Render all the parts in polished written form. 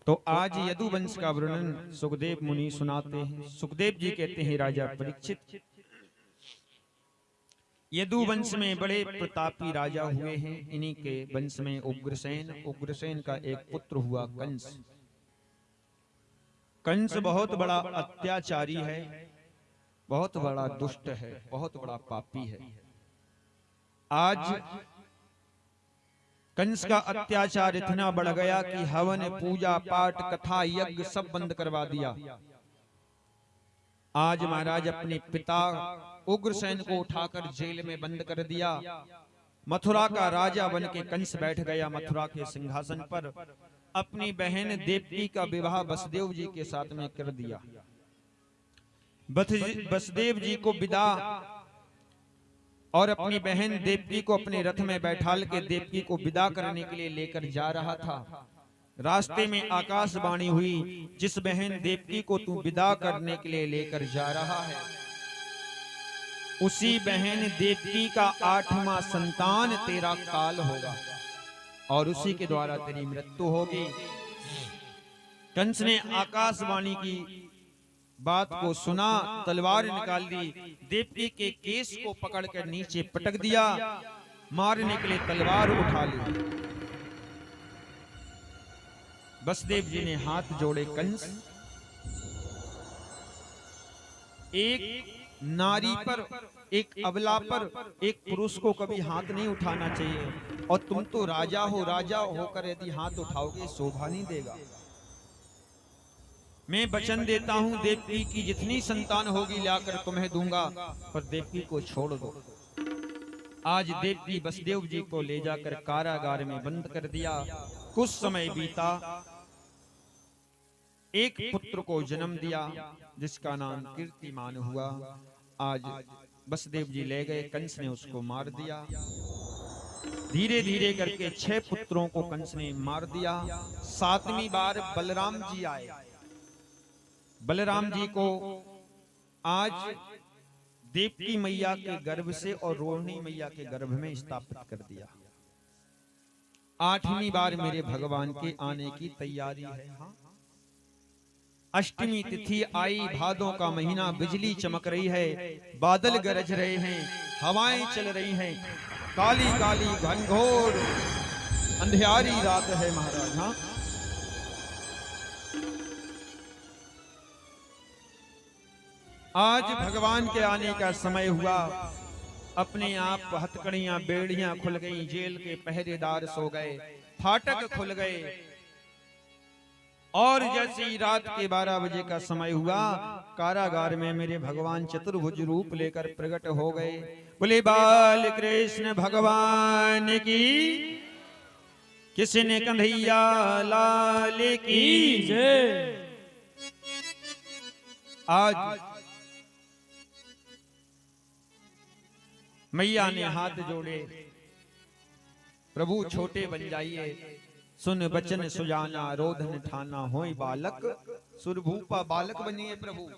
तो आज यदुवंश का वर्णन सुखदेव मुनि सुनाते हैं। सुखदेव जी कहते हैं, राजा परीक्षित, यदुवंश में बड़े प्रतापी राजा हुए हैं। इन्हीं के वंश में उग्रसेन, उग्रसेन का एक पुत्र हुआ कंस। कंस बहुत बड़ा अत्याचारी है, बहुत बड़ा दुष्ट है, बहुत बड़ा पापी है। आज कंस का अत्याचार इतना बढ़ गया कि हवन, पूजा पाठ, कथा, यज्ञ सब बंद करवा दिया। आज महाराज अपने पिता उग्रसेन को उठाकर जेल में बंद कर दिया। मथुरा का राजा बन के कंस बैठ गया मथुरा के सिंहासन पर। अपनी बहन देवकी का विवाह वसुदेव जी के साथ में कर दिया। वसुदेव जी को विदा और अपनी बहन देवकी को अपने रथ में बैठाल के देवकी को विदा करने के लिए लेकर जा रहा था। रास्ते में आकाशवाणी हुई, जिस बहन देवकी को तू विदा करने के लिए लेकर जा रहा है, उसी बहन देवकी का 8वां संतान तेरा काल होगा और उसी के द्वारा तेरी मृत्यु होगी। कंस ने आकाशवाणी की बात को सुना, तलवार निकाल ली, देवकी के केस को पकड़कर नीचे पटक दिया, मारने के लिए तलवार उठा ली। वसुदेव जी ने हाथ जोड़े, कंस, एक नारी पर, एक अबला पर, एक पुरुष को कभी हाथ नहीं उठाना चाहिए, और तुम तो राजा हो, राजा होकर यदि हाथ उठाओगे शोभा नहीं देगा। मैं वचन देता हूं, देवकी की जितनी संतान होगी लाकर तुम्हें दूंगा, पर देवकी को छोड़ दो। आज देवकी वसुदेव जी को ले जाकर कारागार में बंद कर दिया। कुछ समय बीता, एक पुत्र को जन्म दिया जिसका नाम कीर्तिमान हुआ। आज वसुदेव जी ले गए, कंस ने उसको मार दिया। धीरे धीरे करके 6 पुत्रों को कंस ने मार दिया। 7वीं बार बलराम जी आए। बलराम जी को आज देवकी मैया के गर्भ से और रोहिणी मैया के गर्भ में स्थापित कर दिया। 8वीं बार मेरे भगवान के आने की तैयारी है। हाँ? अष्टमी तिथि आई, भादों का महीना, बिजली चमक रही है, बादल गरज रहे हैं, हवाएं चल रही हैं, काली काली घनघोर अंधियारी रात है महाराज। हाँ, आज भगवान के आने का समय हुआ। अपने आप हथकड़ियां, बेड़ियां खुल गई, जेल के पहरेदार सो गए, फाटक खुल गए, और जैसे ही रात के 12 बजे का समय हुआ, कारागार में मेरे भगवान चतुर्भुज रूप लेकर प्रकट हो गए। बोले बाल कृष्ण भगवान की, किसने कन्हैया लाल की जय। आज मैया ने हाथ जोड़े, प्रभु छोटे बन जाइए, सुन बचन सुजाना, रोधन ठाना, होय बालक सुरभूपा, बालक बनिए प्रभु।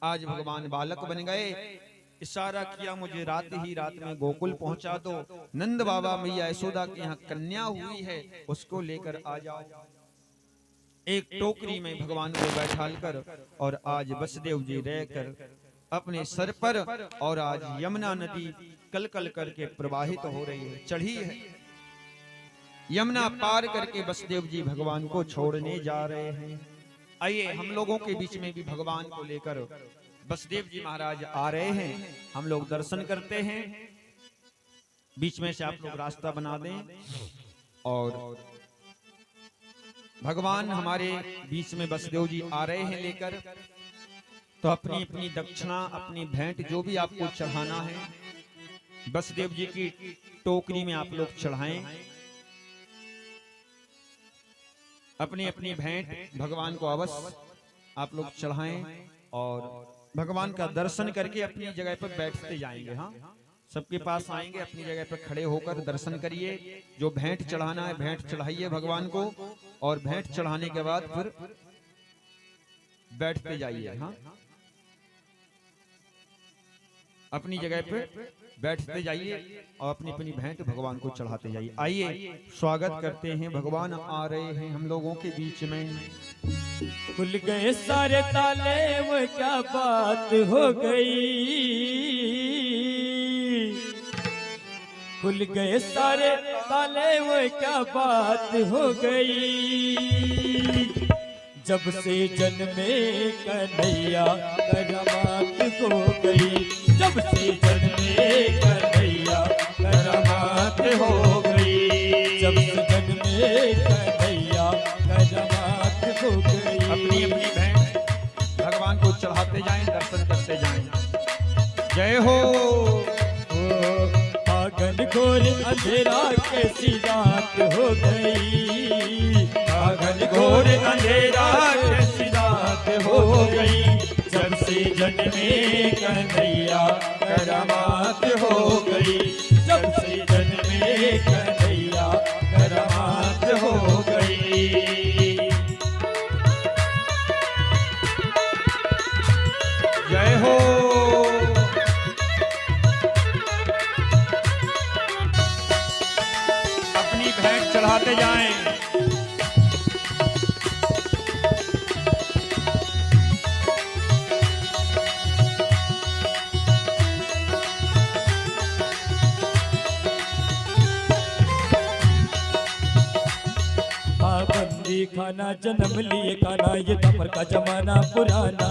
आज भगवान बालक बन गए। इशारा किया, मुझे रात ही रात में गोकुल पहुंचा दो, नंद बाबा मैया यशोदा के यहाँ कन्या हुई है, उसको लेकर आ जाओ। एक टोकरी में भगवान को बैठाल कर, और आज वसुदेव जी रहकर अपने सर पर, और आज यमुना नदी कल कल करके प्रवाहित हो रही है, चढ़ी है। यमुना पार करके वसुदेव जी भगवान को छोड़ने जा रहे हैं। आइए, हम लोगों के बीच में भी भगवान को लेकर वसुदेव जी महाराज आ रहे हैं। हम लोग दर्शन करते हैं। बीच में से आप लोग रास्ता बना दें, और भगवान हमारे बीच में वसुदेव जी आ रहे हैं लेकर। तो अपनी अपनी दक्षिणा, अपनी भेंट, जो भी आपको चढ़ाना है, वसुदेव जी की टोकरी में आप लोग चढ़ाएं। अपनी अपनी भेंट भगवान को अवश्य आप लोग चढ़ाएं, और भगवान का दर्शन करके अपनी जगह पर बैठते जाएंगे। हाँ, सबके पास आएंगे, अपनी जगह पर खड़े होकर दर्शन करिए। जो भेंट चढ़ाना है, भेंट चढ़ाइए भगवान को, और भेंट चढ़ाने के बाद फिर बैठते जाइए। हाँ, अपनी जगह पे बैठते जाइए और अपनी अपनी भेंट भगवान को चढ़ाते जाइए। आइए स्वागत करते हैं, भगवान आ रहे हैं हम लोगों के बीच में। खुल गए सारे ताले, वो क्या बात हो गई। खुल गए सारे ताले, वो क्या बात हो गई। जब से जन्मे कन्हैया करामात हो गई। जब से जन्मे कन्हैया करामात हो गई। जब से जन्मे कन्हैया करामात हो गई। अपनी अपनी भेंट भगवान को चढ़ाते जाएं, दर्शन करते जाएं। जय हो। आंगन घोर अंधेरा कैसी रात हो गई। आंगन घोर अंधेरा कैसी रात हो गई। जब से जन्मे कन्हैया करामात हो गई। जब से जन्मे कन्हैया करामात हो गई। जय हो। अपनी भेंट चढ़ाते जाएं। बंदी खाना जन्म लिए खाना, ये दमर का जमाना पुराना।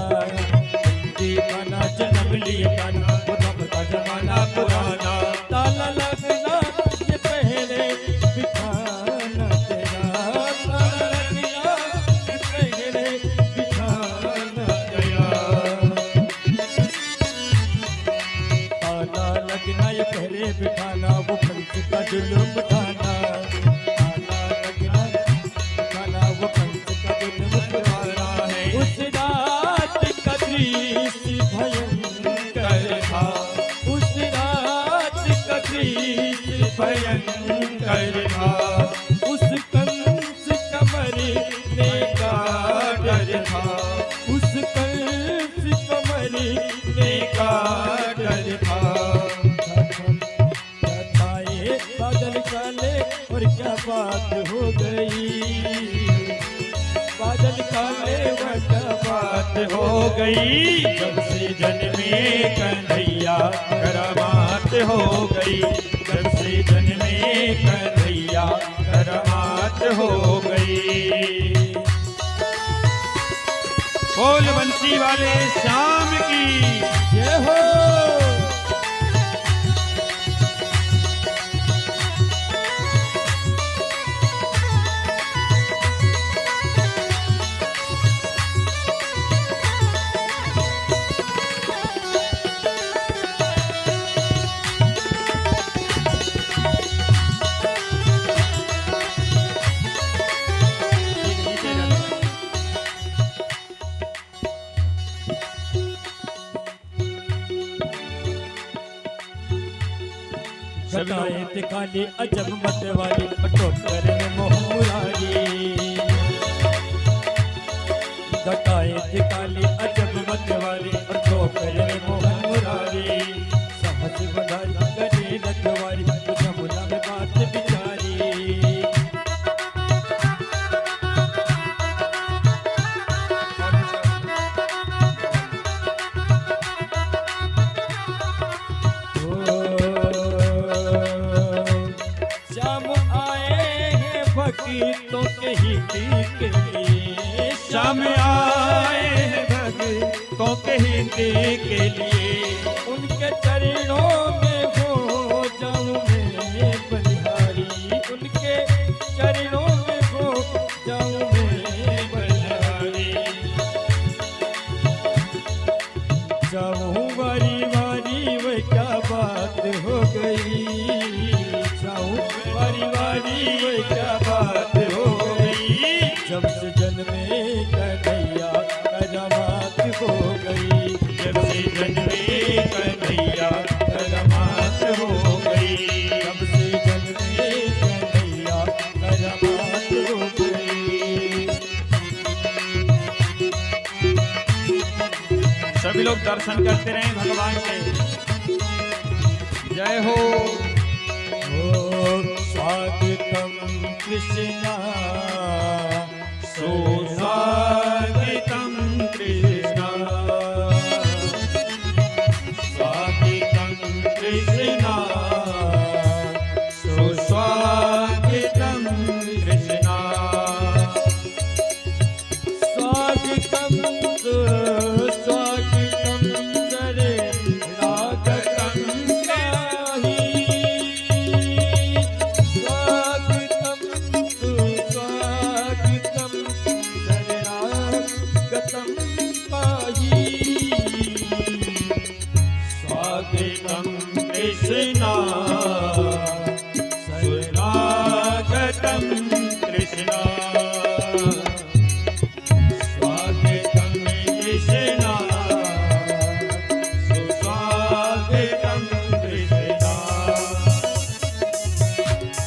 बंदी खाना जन्म लिए खाना, वो दमर का जमाना पुराना। ताला लगना ये पहले बिठाना तेरा। ताला लगना ये पहले बिठाना तेरा। ताला लगना ये पहले बिठाना, वो पंच का जुल्म उठाना। उस रात का दृश्य भयंकर था। उस रात का दृश्य भयंकर था। उस कंस कमरने का डर था। उस कंस कमरने का डर था। बादल काले और क्या बात हो गई। बादल काले और क्या बात हो गई। जब से जन्मे कन्हैया करामात हो गई। जब से जन्मे कन्हैया करामात हो गई। बोल बंसी वाले श्याम की जय हो। घटाए खाली अजब मत वाली, टोकर में मोह मुरारी। घटाए खाली अजब मत वाली, और टोकर में मोह मुरारी। सहज बधाई करे रखवारी, जमुना में बात बिचारी। भक्तों के हित के लिए। श्याम आए हैं भक्तों के हित के लिए। उनके चरणों में हो जाऊं मैं बलिहारी। उनके चरणों में हो जाऊं मैं बलिहारी। जाऊं वारी वारी, वह क्या बात हो गई। जाऊं वारी वारी, वह क्या बात हो गई। जब से जन्मे कन्हैया करामात हो गई। जब से जन्मे कन्हैया करामात हो गई। जब से जन्मे कन्हैया करामात हो गई। सभी लोग दर्शन करते रहे भगवान के। जय हो। स्वागतम कृष्णा सुस्वागतम कृष्णा स्वागतम कृष्णा सुस्वागतम कृष्णा स्वागतम सुस्वागतम शरणागतम काही स्वागतम सुस्वागतम शरणागतम काही स्वागतम कृष्णा शरणागतम कृष्णा स्वागतम कृष्णा सुस्वागतम कृष्णा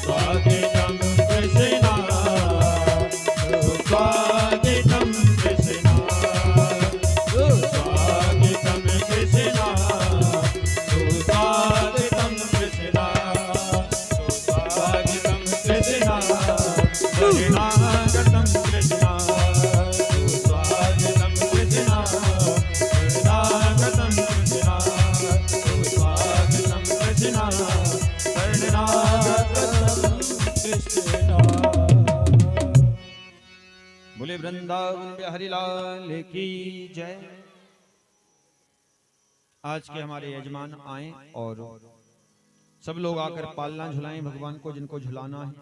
स्वागतम कृष्णा सुस्वागतम कृष्णा सुस्वागतम कृष्णा सुस्वागतम कृष्णा सुस्वागतम कृष्णा शरणागतम कृष्णा सुस्वागतम कृष्णा शरणागतम कृष्णा सुस्वागतम कृष्णा शरणागतम कृष्णा। बोले वृंदावन बिहारी लाल की जय। आज के हमारे यजमान आए और सब लोग आकर पालना झुलाएं भगवान को, जिनको झुलाना है।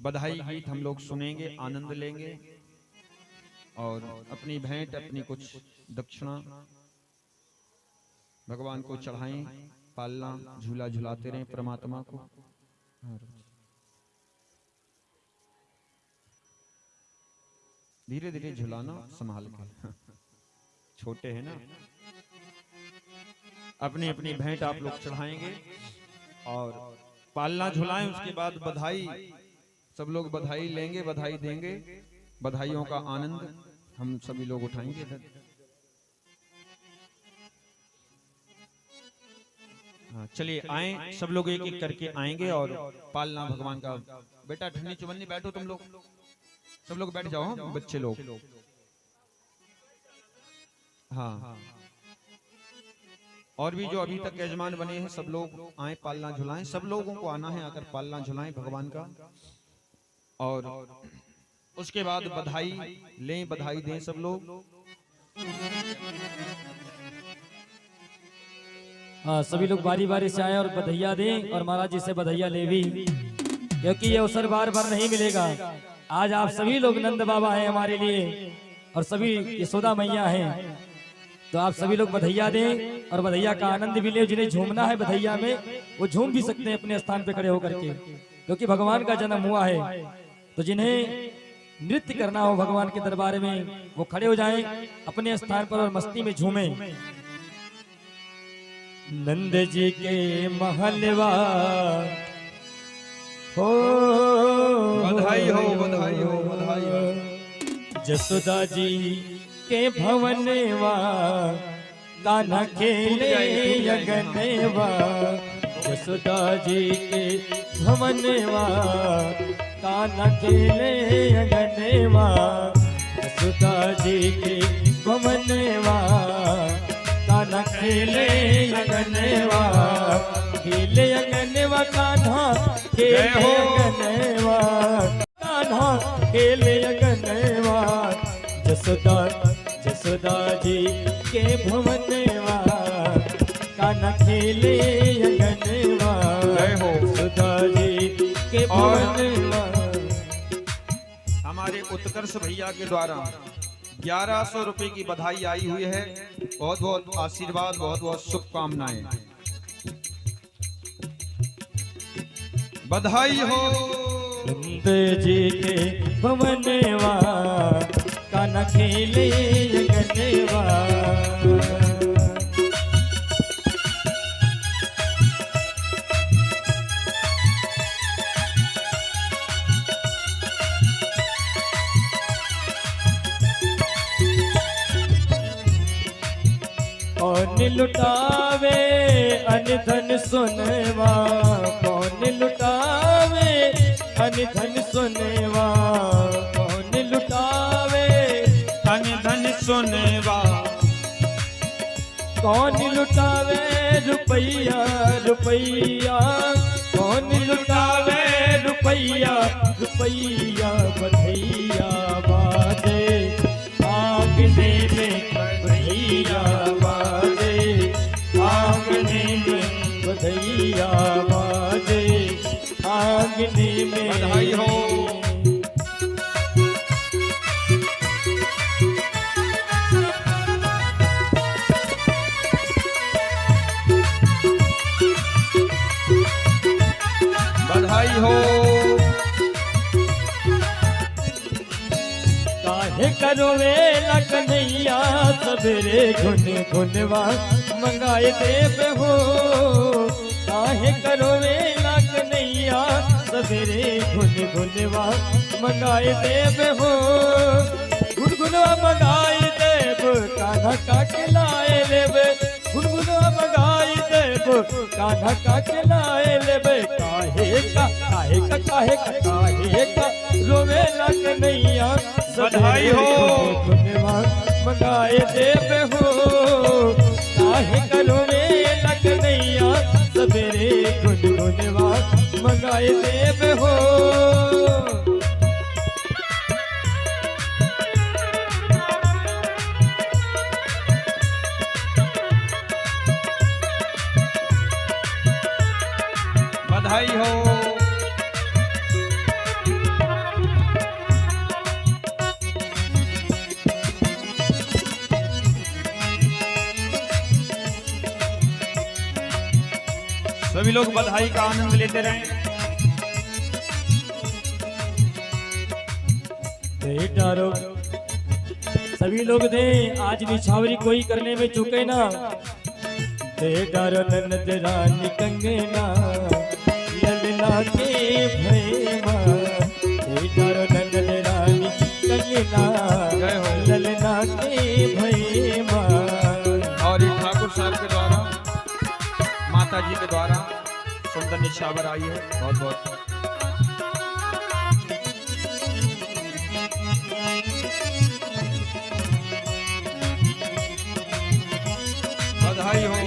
बधाई गीत हम लोग सुनेंगे, आनंद लेंगे और अपनी भेंट, अपनी कुछ दक्षिणा भगवान को चढ़ाएं। पालना झूला झुलाते रहें परमात्मा को। धीरे धीरे झुलाना, संभाल के, छोटे हैं ना। अपनी अपनी भेंट आप लोग चढ़ाएंगे और पालना झुलाएं। उसके बाद बधाई, सब लोग बधाई लेंगे, बधाई देंगे। बधाइयों का आनंद हम सभी लोग उठाएंगे। हाँ, चलिए आए, सब लोग एक एक करके आएंगे और पालना भगवान का। बेटा ठंडी चुबन्नी बैठो, तुम लोग सब लोग बैठ जाओ, बच्चे लोग। हाँ, और भी जो अभी तक यजमान बने हैं सब लोग आए, पालना झुलाएं। सब लोगों को आना है, आकर पालना झुलाएं भगवान का। और उसके बाद बधाई लें, बधाई दें सब लोग। हाँ, सभी लोग बारी बारी से आए और बधाइयाँ दें और महाराज जी से बधाइयाँ ले भी, क्योंकि ये अवसर बार बार नहीं मिलेगा। आज आप सभी लोग नंद बाबा हैं हमारे लिए और सभी यशोदा मैया हैं, तो आप सभी लोग बधाइयाँ दें और बधाइयाँ का आनंद भी लें। जिन्हें झूमना है बधाइयाँ में, वो झूम भी सकते हैं अपने स्थान पे खड़े होकर के, क्योंकि भगवान का जन्म हुआ है। तो जिन्हें नृत्य करना हो भगवान के दरबार में, वो खड़े हो जाएं अपने स्थान पर और मस्ती में झूमें। नंद जी के महलवा हो, बधाई हो, बधाई हो, बधाई हो। जसोदा जी के भवनवा, कान्हा खेले यगनवा। जसोदा जी के भवनवा, कान्हा खेले यगनवा। जसोदा जी के भवनवा, कान्हा खेले यगनवा। खेले यगनवा कान्हा खेले यगनवा, कान्हा खेले यगनवा। जसोदा जसोदा जी के भवनवा, कान्हा खेले यगनवा। जसोदा जी के भवनवा। हमारे उत्कर्ष भैया के द्वारा 1100 रुपए की बधाई आई हुई है। बहुत बहुत आशीर्वाद, बहुत बहुत शुभकामनाएं। बधाई हो। नंद जी के भवनवा, कान्हा खेले यगनवा। और लुटावे अनधन सोनेवा कौन लुटावे, अनधन सोनेवा कौन लुटावे, अनधन सोनेवा कौन लुटावे रुपैया रुपैया, कौन लुटावे रुपैया रुपैया, बधैया बाजे आंगने में, बधैया बाजे आंगने में, बधैया बाजे आंगने में। बधाई हो। बधाई हो। काहे करो वेला कन्हैया सबेरे घुन घुनवा मंगाए देव हो, काहे करो वेला कन्हैया सबेरे घुन घुनवा मंगाए देव हो, गुनगुनवा मंगाए देव कान्हा का खिलाए लेवे, गुनगुनवा मंगाए देव कान्हा का खिलाए लेवे, काहे का काहे का काहे का काहे का रोवेला कन्हैया बधाई हो। गुनगुनवा मंगाए देव हो, काहे का रोवेला कन्हैया सबेरे गुनगुनवा मंगाए देव हो। बधाई हो। सभी लोग बधाई का आनंद लेते रहें। डारो सभी लोग दे आज निछावरी कोई करने में चुके ना, दे डारो ननद रानी कंगना ललना के भैमा, दे डारो ननद रानी कंगना जय हो। ललना के भैमा। और ये ठाकुर साहब के द्वारा माता जी के द्वारा सुंदर निछावर आई है। बहुत बहुत बधाई हो।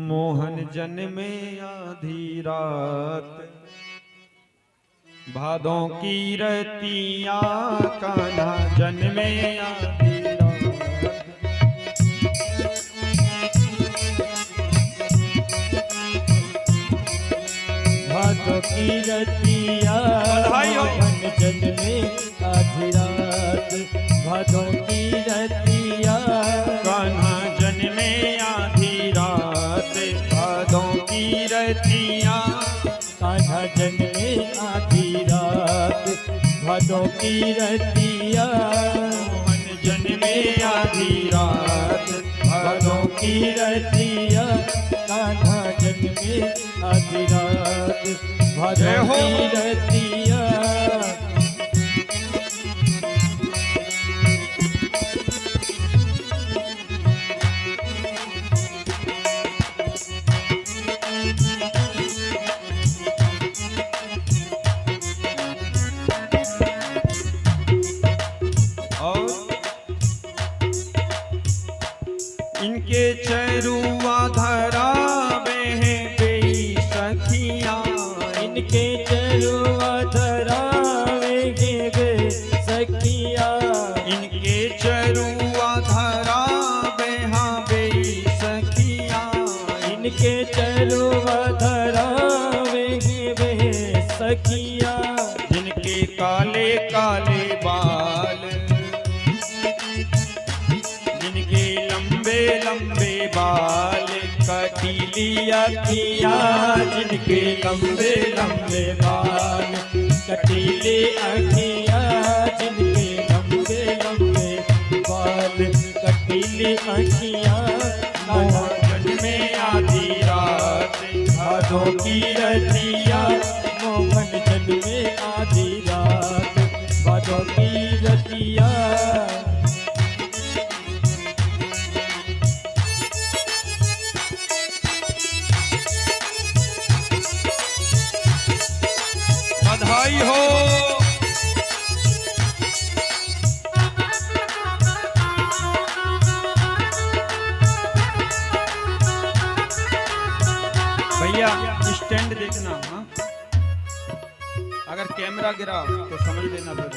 मोहन जन्मे आधी रात, भादों की रतियां, कान्हा जन्मे आधी रात। भादों की रतिया बधाई हो। मोहन जन्मे आधी रात, भादों की रतिया कान्हा जन्मे आधी रात, भादों की रतियां, कान्हा जन्मे आधी रात, भादों की रतिया, मोहन जन्मे आधी रात, भादों की रतिया, कान्हा जन्मे आधी रात, भादों की रतिया। इनके चरुआ धरा में गई सखियां, इनके चरुआ धरा में गए सखिया, इनके चरुआ धरा में गई सखियां, इनके चरुआ धरा में गए सखिया, जिनके काले काले बाल, जिनके लंबे लंबे बाल, कटीली अखियां, जिनके लंबे लंबे बाल, कटीली अखियां, जिनके लंबे लंबे बाल, कटीली अखियां, मोहन जन्मे आधी रात, भादों की रतिया मोहन जन्मे आधी रात, भादों की रतिया। बधाई हो। भैया स्टैंड देखना, हाँ अगर कैमरा गिरा तो समझ लेना, फिर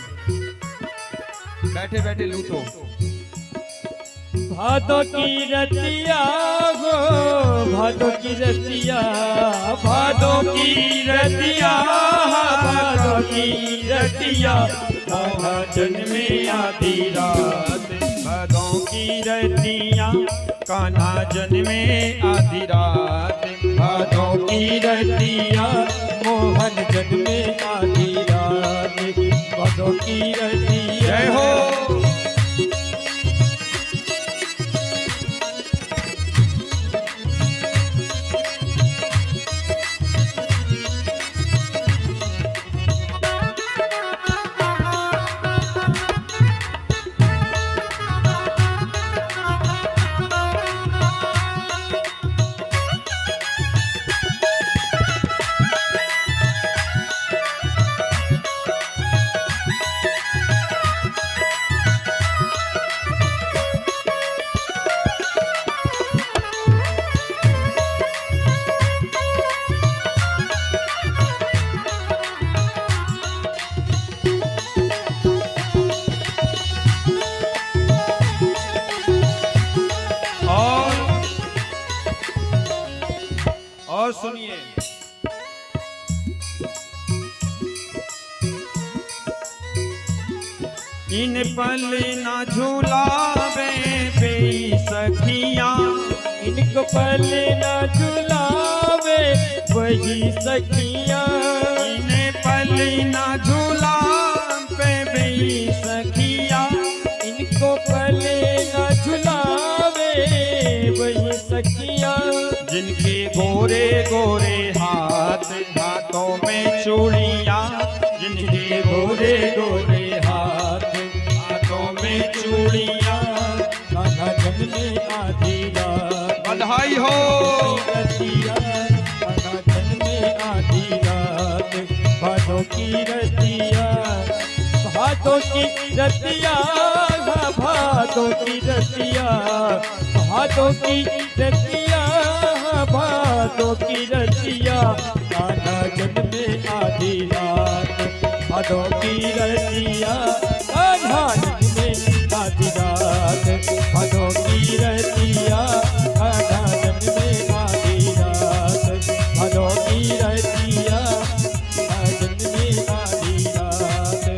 बैठे बैठे लूटो। भादों की रतिया हो, भादों की रतिया, भादों की रतिया, भादों की रतिया, कान्हा जन्मे आधी रात, भादों की रतिया कान्हा जन्मे आधी रात, भादों की रतिया मोहन जन्मे आधी रात, भादों की रतिया। जय हो। और सुनिए, इन पल ना झूलावे बे सखिया, इनको पल न झुलावे वही सखिया, इन पल ना झूलावे बे सखिया, इनको पल न झुलावे वही सखिया, जिनके गोरे गोरे हाथ, हाथों में चूड़ियां, जिनके गोरे गोरे हाथ, हाथों में चूड़ियां। कान्हा जन्मे आधी रात, बधाई हो। रतिया, कान्हा जन्मे आधी रात, भादों की रतिया, भादों की रतिया, भादों की रतिया, भादों की रतिया, भादों की रतिया, कान्हा जन्मे आधी रात, भादों की रतिया, कान्हा जन्मे आधी रात, भादों की रतिया, कान्हा जन्मे आधी रात, भादों की रतिया, कान्हा जन्मे आधी रात।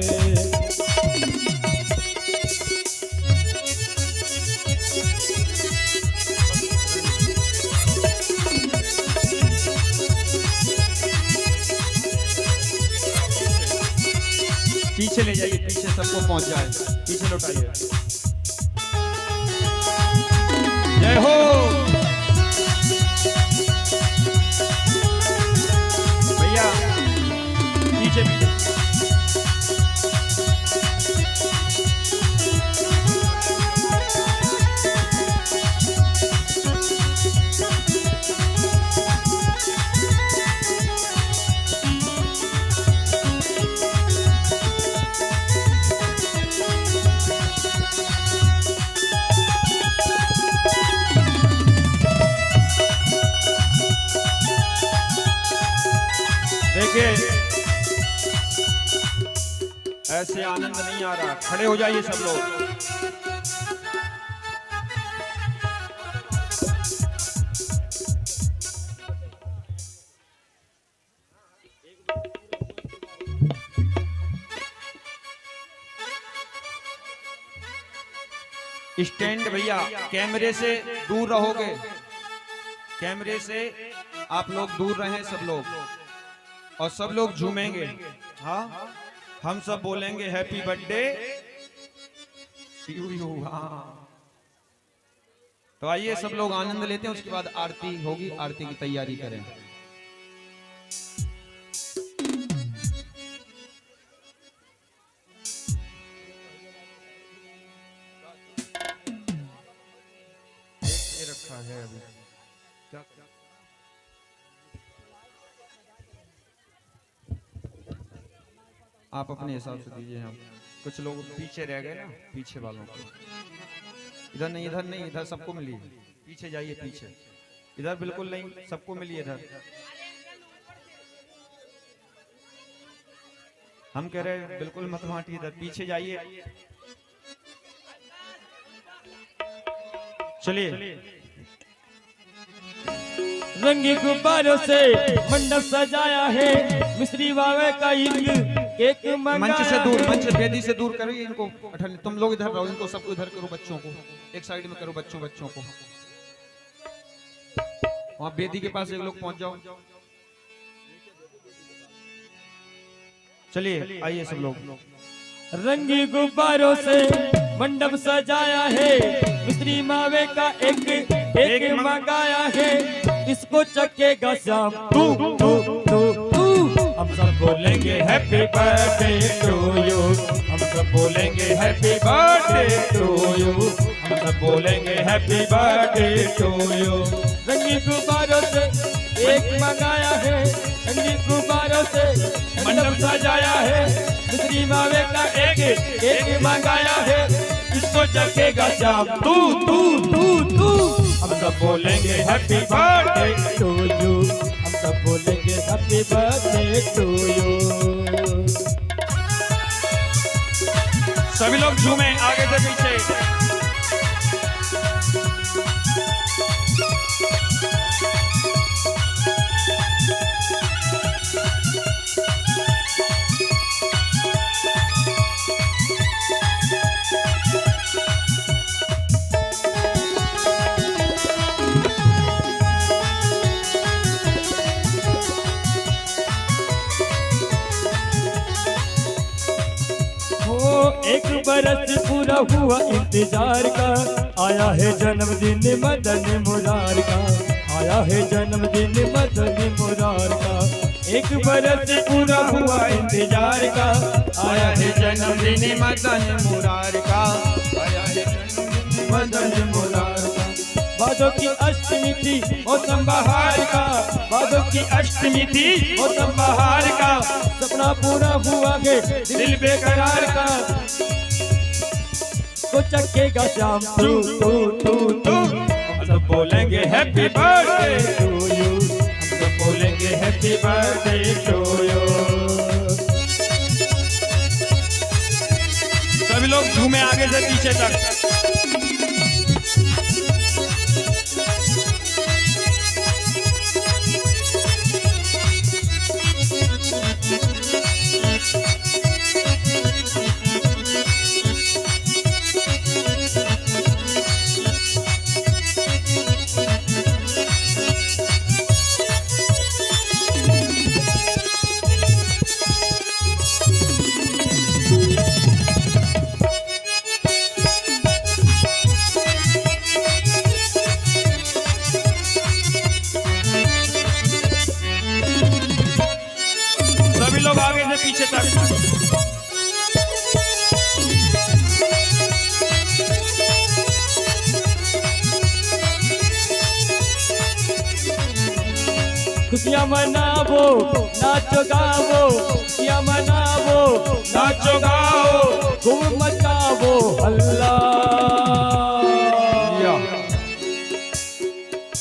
पीछे ले जाइए, पीछे सबको पहुंच जाए, पीछे लौटाइए। जय हो। भैया पीछे पीछे। देखिए ऐसे आनंद नहीं आ रहा, खड़े हो जाइए सब लोग। स्टैंड भैया कैमरे से दूर रहोगे, कैमरे से आप लोग दूर रहें सब लोग, और सब लोग झूमेंगे। हाँ हम सब बोलेंगे हैप्पी बर्थडे टू यू। हाँ तो आइए सब लोग आनंद लेते हैं, उसके बाद आरती होगी, आरती की तैयारी करें। रखा है अभी क्या आप अपने हिसाब से दीजिए। हम कुछ लोग पीछे रह गए ना, पीछे वालों को इधर नहीं, इधर नहीं, इधर सबको मिली। पीछे जाइए, पीछे, इधर बिल्कुल नहीं, सबको मिली इधर। हम कह रहे हैं बिल्कुल मत बांटिए, इधर पीछे जाइए। चलिए। रंगी गुब्बारों से मंडप सजाया है, मिस्त्री बावे का केक मंच से दूर, मंच वेदी से दूर करो इनको। तुम लोग इधर रहो, इनको सबको इधर करो, बच्चों को एक साइड में करो, बच्चों को वहां वेदी के पास एक लोग पहुंच जाओ। चलिए आइए सब लोग। रंगी गुब्बारों से मंडप सजाया है, मिस्त्री मावे का एक मंगाया है, इसको चखेगा श्याम तू तू तू तू। हम सब बोलेंगे हैप्पी बर्थडे टू यू, हम सब बोलेंगे हैप्पी बर्थडे टू यू, हम सब बोलेंगे हैप्पी बर्थडे टू यू। रंगी गुब्बारों से एक मंगाया है, रंगी गुब्बारों से मंडप सजाया है, मिस्त्री मावे का एक मंगाया है, इसको चखेगा श्याम तू तू तू तू। हम सब बोलेंगे हैप्पी बर्थडे टू यू, हम सब बोलेंगे हैप्पी बर्थडे टू यू। सभी लोग झूमे आगे से पीछे। एक बरस पूरा हुआ इंतजार का, आया है जन्मदिन मदन मुरार का, आया है जन्मदिन मदन मुरार का। एक बरस पूरा हुआ इंतजार का, आया है जन्मदिन मदन मुरार का, आया है जन्मदिन मदन मुरार का। भादों की अष्टमी थी मौसम बहार का, भादों की अष्टमी थी मौसम बहार का, सपना पूरा हुआ है दिल बेकरार का, तो चखेगा शाम तू तू तू तू। हम सब बोलेंगे हैप्पी बर्थडे टू यू, हम सब बोलेंगे हैप्पी बर्थडे टू यू। सभी लोग झूमे आगे से पीछे तक। आगे से पीछे तक। खुशियाँ मनावो नाचो गावो, खुशियाँ मनावो नाचो गाओ, खूब मचावो हल्ला।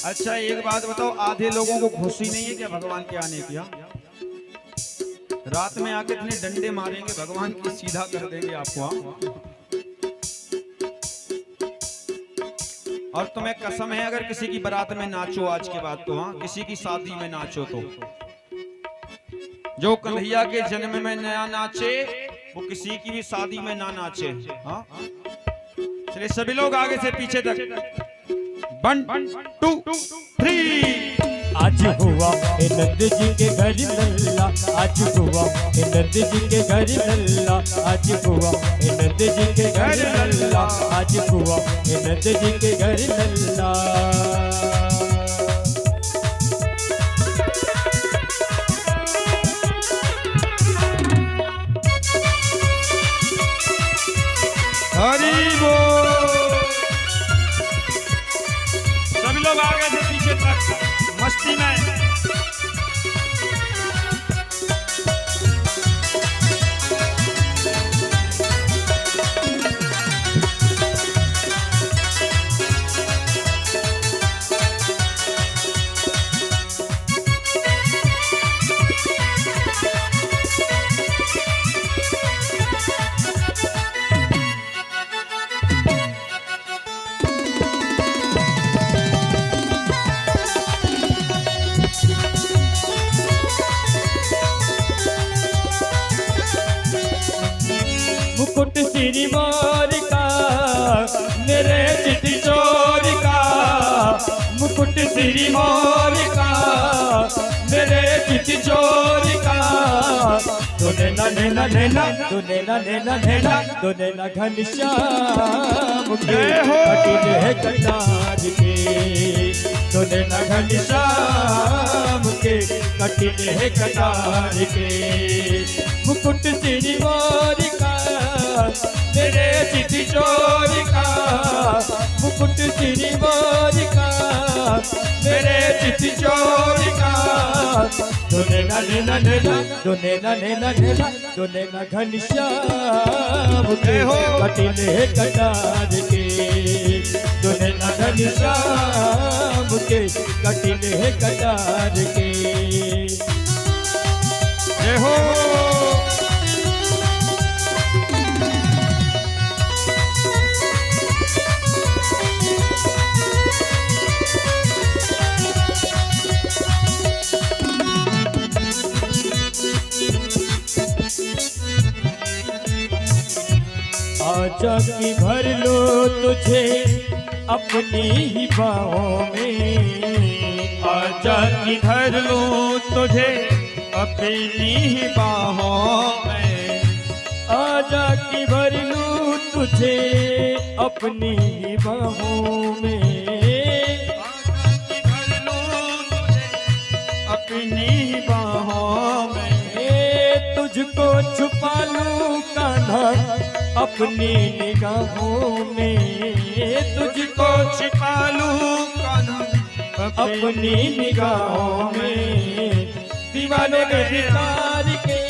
अच्छा एक बात बताओ, आधे लोगों को खुशी नहीं है क्या भगवान के आने की? रात में आके इतने डंडे मारेंगे भगवान की, सीधा कर देंगे आपको। और तुम्हें कसम है अगर किसी की बारात में नाचो आज के बाद तो, हाँ किसी की शादी में नाचो तो, जो कन्हैया के जन्म में ना नाचे वो किसी की भी शादी में ना नाचे। हाँ चलिए सभी लोग आगे से पीछे तक। 1 2 3। आज हुआ नंद जी के घर लल्ला, आज हुआ नंद जी के घर लल्ला, आज हुआ नंद जी के घर लल्ला, आज हुआ नंद जी के घर लल्ला। हरि बोल। सभी भक्ति में। मुकुट सिरी मोर का मेरे चित चोर का, मुकुट सिरी मोर का मेरे चित चोर का। तूने ना नैना नैना, तूने ना नैना नैना, तूने ना घनश्याम के कटिले है कटार के, तूने ना घनश्याम के कटिले है कटार के। मुकुट सिरी मोर का मेरे चित चोर का, मुकुट सिरी मोर का मेरे चित चोर का। तूने ना नैना नैना, तूने ना नैना नैना, तूने ना घनश्याम के कटिले है कटार के, तूने ना घनश्याम के कटिले है कटार के। जय हो। आजा की भर लो तुझे अपनी ही बाहों में, आजा की धर लूं तुझे अपनी ही बाहों में, आजा की भर लूं तुझे अपनी ही बाहों में, आजा की धर लूं तुझे अपनी ही बाहों में। तुझको छुपा लूं कान्हा अपनी निगाहों में, तुझको छिपा लूं कान्हा अपनी निगाहों में। दीवानों ने विचार के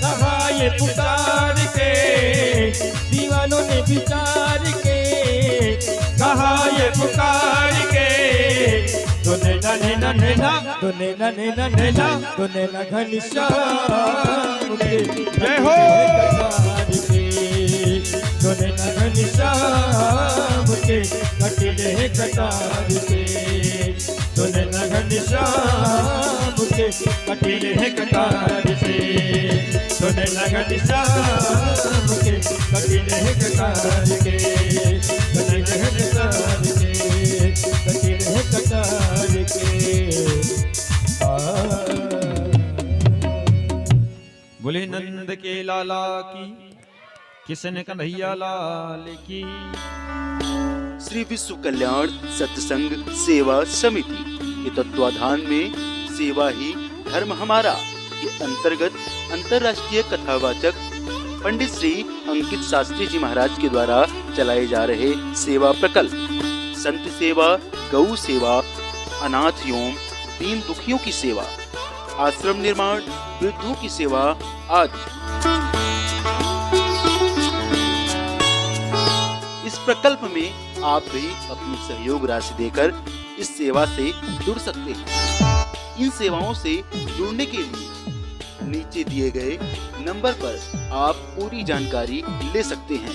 कहा ये पुकार के, दीवानों ने विचार के कहा ये पुकार के। तूने ना नैना नैना, तूने ना नैना नैना, तूने ना घनश्याम के जय हो। कटार के, तूने ना घनश्याम के कटिले है कटार के, तूने ना घनश्याम के कटिले है कटार से, तूने ना घनश्याम के कटिले है कटार के, कटिले है कटार के, कटिले है कटार के। बोले नंद के लाला की, किशन कन्हैया लाल की। श्री विश्व कल्याण सत्संग सेवा समिति के तत्वाधान में सेवा ही धर्म हमारा के अंतर्गत अंतर्राष्ट्रीय कथावाचक पंडित श्री अंकित शास्त्री जी महाराज के द्वारा चलाए जा रहे सेवा प्रकल्प संत सेवा, गौ सेवा, अनाथ एवं दीन दुखियों की सेवा, आश्रम निर्माण, वृद्धों की सेवा आदि। इस प्रकल्प में आप भी अपनी सहयोग राशि देकर इस सेवा से जुड़ सकते हैं। इन सेवाओं से जुड़ने के लिए नीचे दिए गए नंबर पर आप पूरी जानकारी ले सकते हैं।